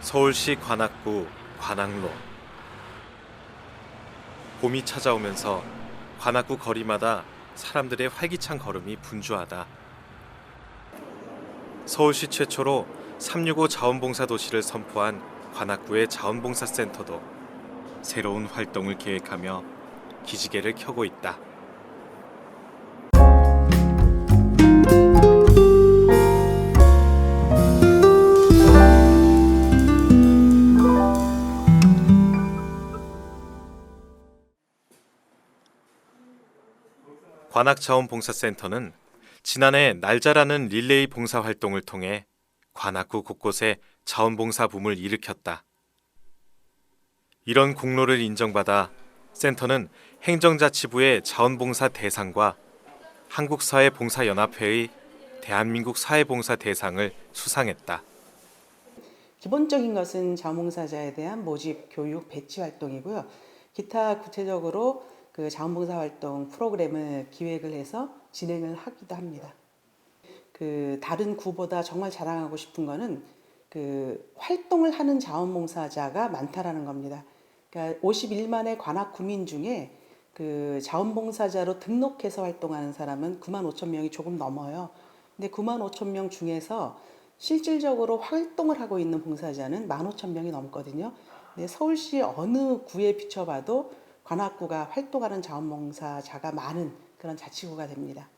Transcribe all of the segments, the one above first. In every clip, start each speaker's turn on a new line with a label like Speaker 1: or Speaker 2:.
Speaker 1: 서울시 관악구 관악로. 봄이 찾아오면서 관악구 거리마다 사람들의 활기찬 걸음이 분주하다. 서울시 최초로 365 자원봉사 도시를 선포한 관악구의 자원봉사센터도 새로운 활동을 계획하며 기지개를 켜고 있다. 관악자원봉사센터는 지난해 날자라는 릴레이 봉사활동을 통해 관악구 곳곳에 자원봉사 붐을 일으켰다. 이런 공로를 인정받아 센터는 행정자치부의 자원봉사 대상과 한국사회봉사연합회의 대한민국 사회봉사 대상을 수상했다.
Speaker 2: 기본적인 것은 자원봉사자에 대한 모집, 교육, 배치 활동이고요. 기타 구체적으로 그 자원봉사 활동 프로그램을 기획을 해서 진행을 하기도 합니다. 그 다른 구보다 정말 자랑하고 싶은 거는 그 활동을 하는 자원봉사자가 많다라는 겁니다. 그러니까 51만의 관악 구민 중에 그 자원봉사자로 등록해서 활동하는 사람은 9만 5천 명이 조금 넘어요. 근데 9만 5천 명 중에서 실질적으로 활동을 하고 있는 봉사자는 1만 5천 명이 넘거든요. 근데 서울시 어느 구에 비춰봐도 관악구가 활동하는 자원봉사자가 많은 그런 자치구가 됩니다.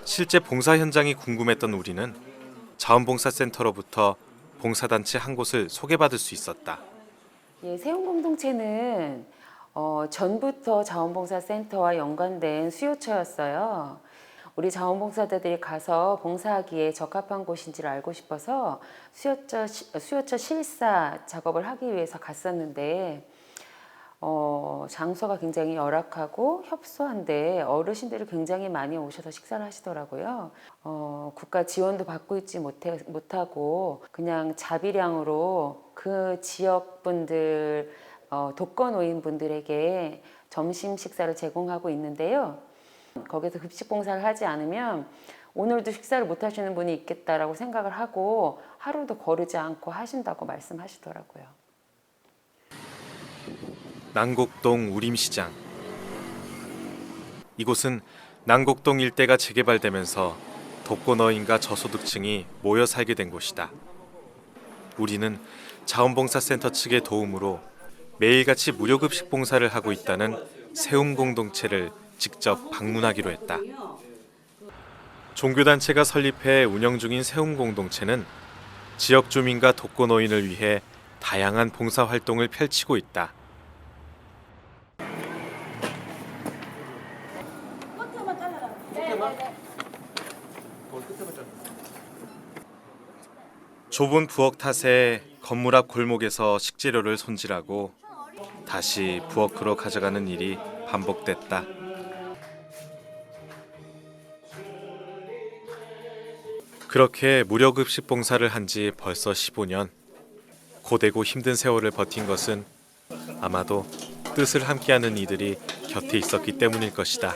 Speaker 1: 실제 봉사 현장이 궁금했던 우리는 자원봉사센터로부터 봉사단체 한 곳을 소개받을 수 있었다.
Speaker 3: 예, 세움공동체는 전부터 자원봉사센터와 연관된 수요처였어요. 우리 자원봉사자들이 가서 봉사하기에 적합한 곳인지를 알고 싶어서 수요처 실사 작업을 하기 위해서 갔었는데 장소가 굉장히 열악하고 협소한데 어르신들이 굉장히 많이 오셔서 식사를 하시더라고요. 국가 지원도 받고 있지 못하고 그냥 자비량으로 그 지역 분들 독거노인 분들에게 점심 식사를 제공하고 있는데요. 거기서 급식 봉사를 하지 않으면 오늘도 식사를 못 하시는 분이 있겠다라고 생각을 하고 하루도 거르지 않고 하신다고 말씀하시더라고요.
Speaker 1: 난곡동 우림시장. 이곳은 난곡동 일대가 재개발되면서 독거노인과 저소득층이 모여 살게 된 곳이다. 우리는 자원봉사센터 측의 도움으로 매일같이 무료급식 봉사를 하고 있다는 세움공동체를 직접 방문하기로 했다. 종교단체가 설립해 운영 중인 세움공동체는 지역 주민과 독거노인을 위해 다양한 봉사활동을 펼치고 있다. 좁은 부엌 탓에 건물 앞 골목에서 식재료를 손질하고 다시 부엌으로 가져가는 일이 반복됐다. 그렇게 무료급식 봉사를 한 지 벌써 15년. 고되고 힘든 세월을 버틴 것은 아마도 뜻을 함께하는 이들이 곁에 있었기 때문일 것이다.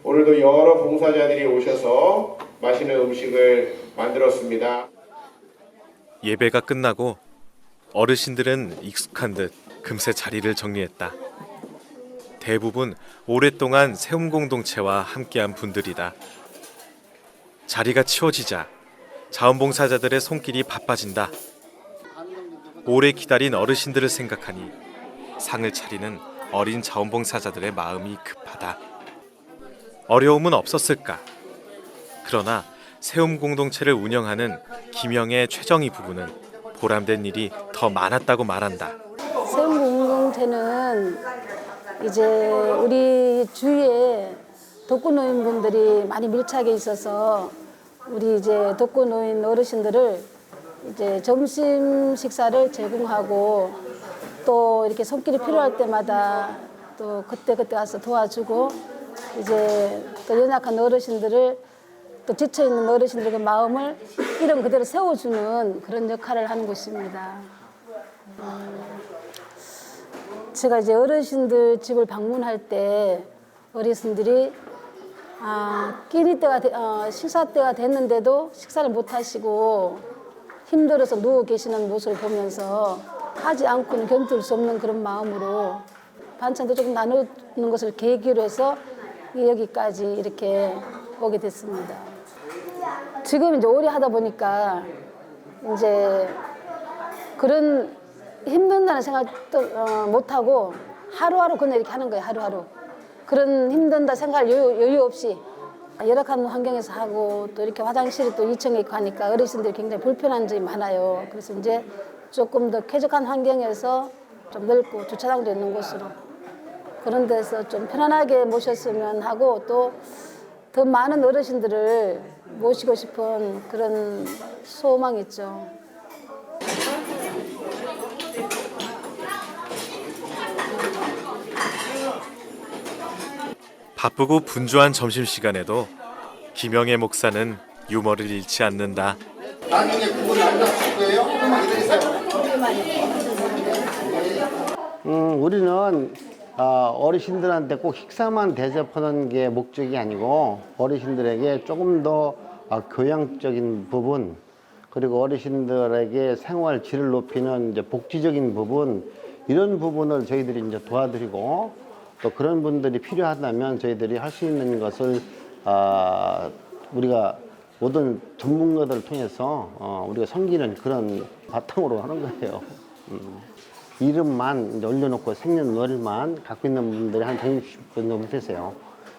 Speaker 4: 오늘도 여러 봉사자들이 오셔서 맛있는 음식을 만들었습니다.
Speaker 1: 예배가 끝나고 어르신들은 익숙한 듯 금세 자리를 정리했다. 대부분 오랫동안 세움공동체와 함께한 분들이다. 자리가 치워지자 자원봉사자들의 손길이 바빠진다. 오래 기다린 어르신들을 생각하니 상을 차리는 어린 자원봉사자들의 마음이 급하다. 어려움은 없었을까? 그러나 세움공동체를 운영하는 김영애, 최정희 부부는 보람된 일이 더 많았다고 말한다.
Speaker 5: 세움공동체는 이제 우리 주위에 독거노인분들이 많이 밀착해 있어서 우리 이제 독거노인 어르신들을 이제 점심 식사를 제공하고 또 이렇게 손길이 필요할 때마다 또 그때 가서 도와주고 이제 또 연약한 어르신들을 또 지쳐있는 어르신들의 그 마음을 이름 그대로 세워주는 그런 역할을 하는 곳입니다. 제가 이제 어르신들 집을 방문할 때 어르신들이 끼니 때가 식사 때가 됐는데도 식사를 못 하시고 힘들어서 누워 계시는 모습을 보면서 하지 않고는 견딜 수 없는 그런 마음으로 반찬도 조금 나누는 것을 계기로 해서 여기까지 이렇게 오게 됐습니다. 지금 이제 오래 하다 보니까 이제 그런 힘든다는 생각도 못하고 하루하루 그냥 이렇게 하는 거예요. 하루하루. 그런 힘든다 생각할 여유 없이 열악한 환경에서 하고 또 이렇게 화장실이 또 2층에 있고 하니까 어르신들이 굉장히 불편한 점이 많아요. 그래서 이제 조금 더 쾌적한 환경에서 좀 넓고 주차장도 있는 곳으로 그런 데서 좀 편안하게 모셨으면 하고 또 더 많은 어르신들을 모시고 싶은 그런 소망이 있죠.
Speaker 1: 바쁘고 분주한 점심시간에도 김영애 목사는 유머를 잃지 않는다.
Speaker 6: 나중에 그걸 알려줄 거예요? 우리는 어르신들한테 꼭 식사만 대접하는 게 목적이 아니고 어르신들에게 조금 더 교양적인 부분 그리고 어르신들에게 생활 질을 높이는 이제 복지적인 부분 이런 부분을 저희들이 이제 도와드리고 또 그런 분들이 필요하다면 저희들이 할 수 있는 것을 우리가 모든 전문가들을 통해서 우리가 섬기는 그런 바탕으로 하는 거예요. 이름만 이제 올려놓고 생년월일만 갖고 있는 분들이 한 160분 정도 되세요.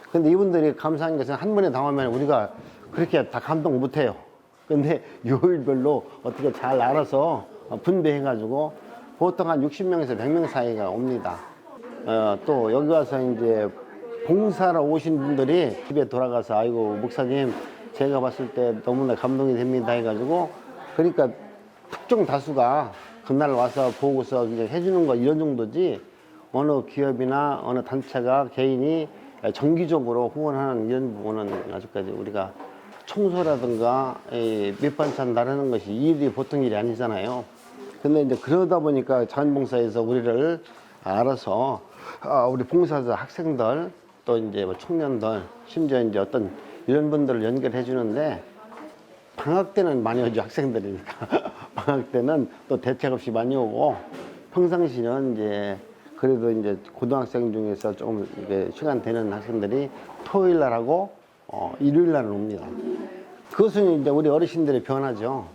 Speaker 6: 근데 이분들이 감사한 것은 한 번에 당하면 우리가 그렇게 다 감동 못 해요. 근데 요일별로 어떻게 잘 알아서 분배해가지고 보통 한 60명에서 100명 사이가 옵니다. 또 여기 와서 이제 봉사로 오신 분들이 집에 돌아가서 아이고 목사님 제가 봤을 때 너무나 감동이 됩니다 해가지고 그러니까 특정 다수가 그날 와서 보고서 이제 해주는 거 이런 정도지 어느 기업이나 어느 단체가 개인이 정기적으로 후원하는 이런 부분은 아직까지 우리가 청소라든가 밑반찬 나르는 것이 일이 보통 일이 아니잖아요. 근데 이제 그러다 보니까 자원봉사에서 우리를 알아서 우리 봉사자 학생들 또 이제 뭐 청년들 심지어 이제 어떤 이런 분들을 연결해 주는데 방학 때는 많이 오죠. 학생들이니까 방학 때는 또 대책 없이 많이 오고 평상시는 이제 그래도 이제 고등학생 중에서 조금 이게 시간 되는 학생들이 토요일 날 하고 일요일 날은 옵니다. 그것은 이제 우리 어르신들의 변화죠.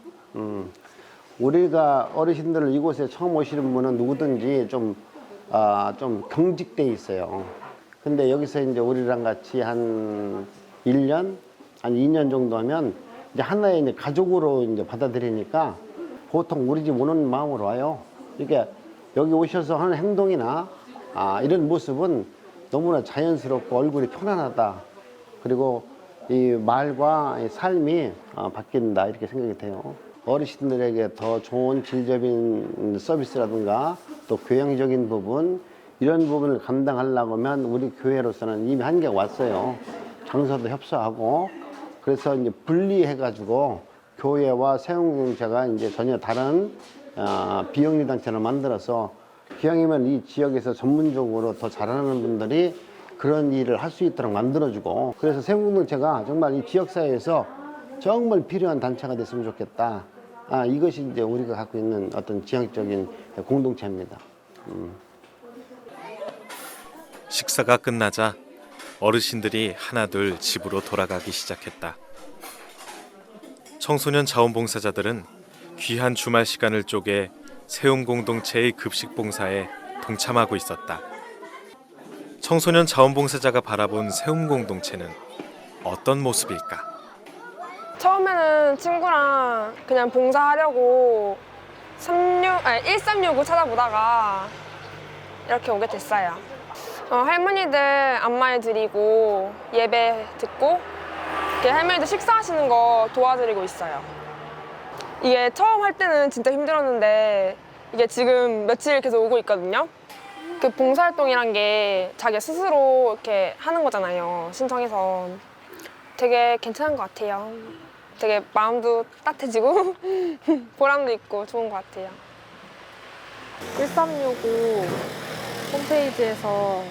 Speaker 6: 우리가 어르신들을 이곳에 처음 오시는 분은 누구든지 좀 경직돼 있어요. 근데 여기서 이제 우리랑 같이 한 1년, 한 2년 정도 하면 이제 하나의 이제 가족으로 이제 받아들이니까 보통 우리 집 오는 마음으로 와요. 그러니까 여기 오셔서 하는 행동이나 이런 모습은 너무나 자연스럽고 얼굴이 편안하다. 그리고 이 말과 이 삶이 바뀐다 이렇게 생각이 돼요. 어르신들에게 더 좋은 질적인 서비스라든가 또 교양적인 부분 이런 부분을 감당하려고 하면 우리 교회로서는 이미 한계가 왔어요. 장소도 협소하고 그래서 이제 분리해가지고 교회와 세운공동체가 이제 전혀 다른 비영리 단체를 만들어서 기왕이면 이 지역에서 전문적으로 더 잘하는 분들이 그런 일을 할 수 있도록 만들어주고 그래서 세운공동체가 정말 이 지역사회에서 정말 필요한 단체가 됐으면 좋겠다. 이것이 이제 우리가 갖고 있는 어떤 지향적인 공동체입니다.
Speaker 1: 식사가 끝나자 어르신들이 하나둘 집으로 돌아가기 시작했다. 청소년 자원봉사자들은 귀한 주말 시간을 쪼개 세움공동체의 급식 봉사에 동참하고 있었다. 청소년 자원봉사자가 바라본 세움공동체는 어떤 모습일까?
Speaker 7: 처음에는 친구랑 그냥 봉사하려고 1365 찾아보다가 이렇게 오게 됐어요. 할머니들 안마해 드리고 예배 듣고 이렇게 할머니들 식사하시는 거 도와드리고 있어요. 이게 처음 할 때는 진짜 힘들었는데 이게 지금 며칠 계속 오고 있거든요. 그 봉사활동이란 게 자기 스스로 이렇게 하는 거잖아요. 신청해서 되게 괜찮은 것 같아요. 되게 마음도 따뜻해지고 보람도 있고 좋은 것 같아요.
Speaker 8: 1365 홈페이지에서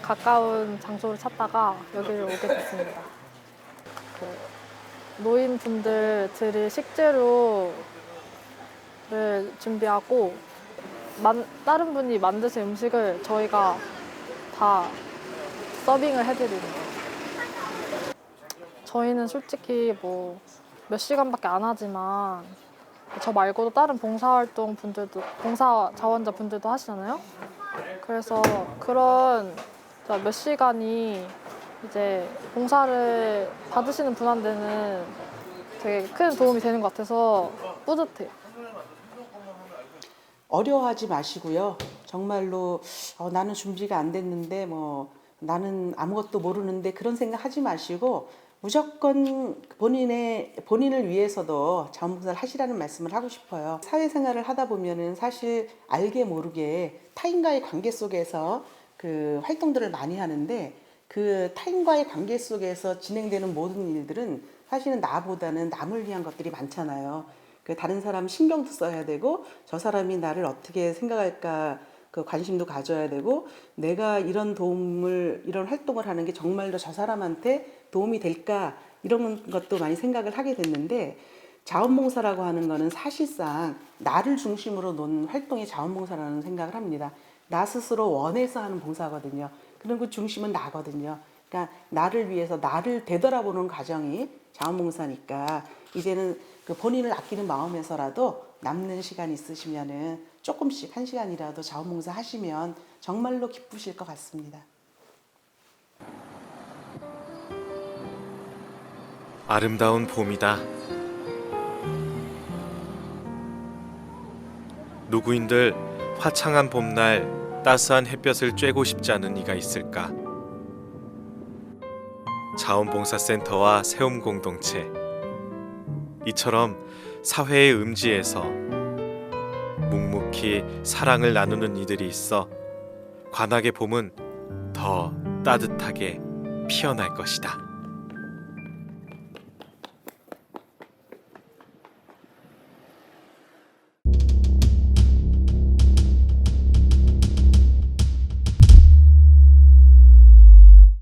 Speaker 8: 가까운 장소를 찾다가 여기를 오게 됐습니다. 노인분들 드릴 식재료 준비하고 다른 분이 만드신 음식을 저희가 다 서빙을 해드리는 거예요. 저희는 솔직히 뭐 몇 시간밖에 안 하지만 저 말고도 다른 봉사활동 분들도, 봉사 자원자 분들도 하시잖아요. 그래서 그런 몇 시간이 이제 봉사를 받으시는 분한테는 되게 큰 도움이 되는 것 같아서 뿌듯해요.
Speaker 2: 어려워하지 마시고요. 정말로 나는 준비가 안 됐는데 뭐 나는 아무것도 모르는데 그런 생각 하지 마시고 무조건 본인을 위해서도 자원봉사를 하시라는 말씀을 하고 싶어요. 사회생활을 하다 보면은 사실 알게 모르게 타인과의 관계 속에서 그 활동들을 많이 하는데 그 타인과의 관계 속에서 진행되는 모든 일들은 사실은 나보다는 남을 위한 것들이 많잖아요. 그 다른 사람 신경도 써야 되고 저 사람이 나를 어떻게 생각할까 그 관심도 가져야 되고 내가 이런 활동을 하는 게 정말로 저 사람한테 도움이 될까 이런 것도 많이 생각을 하게 됐는데 자원봉사라고 하는 거는 사실상 나를 중심으로 놓은 활동이 자원봉사라는 생각을 합니다. 나 스스로 원해서 하는 봉사거든요. 그리고 그 중심은 나거든요. 그러니까 나를 위해서 나를 되돌아보는 과정이 자원봉사니까 이제는 그 본인을 아끼는 마음에서라도 남는 시간 있으시면은 조금씩 1시간이라도 자원봉사 하시면 정말로 기쁘실 것 같습니다.
Speaker 1: 아름다운 봄이다. 누구인들 화창한 봄날 따스한 햇볕을 쬐고 싶지 않은 이가 있을까? 자원봉사센터와 세움공동체 이처럼 사회의 음지에서 묵묵히 사랑을 나누는 이들이 있어 관악의 봄은 더 따뜻하게 피어날 것이다.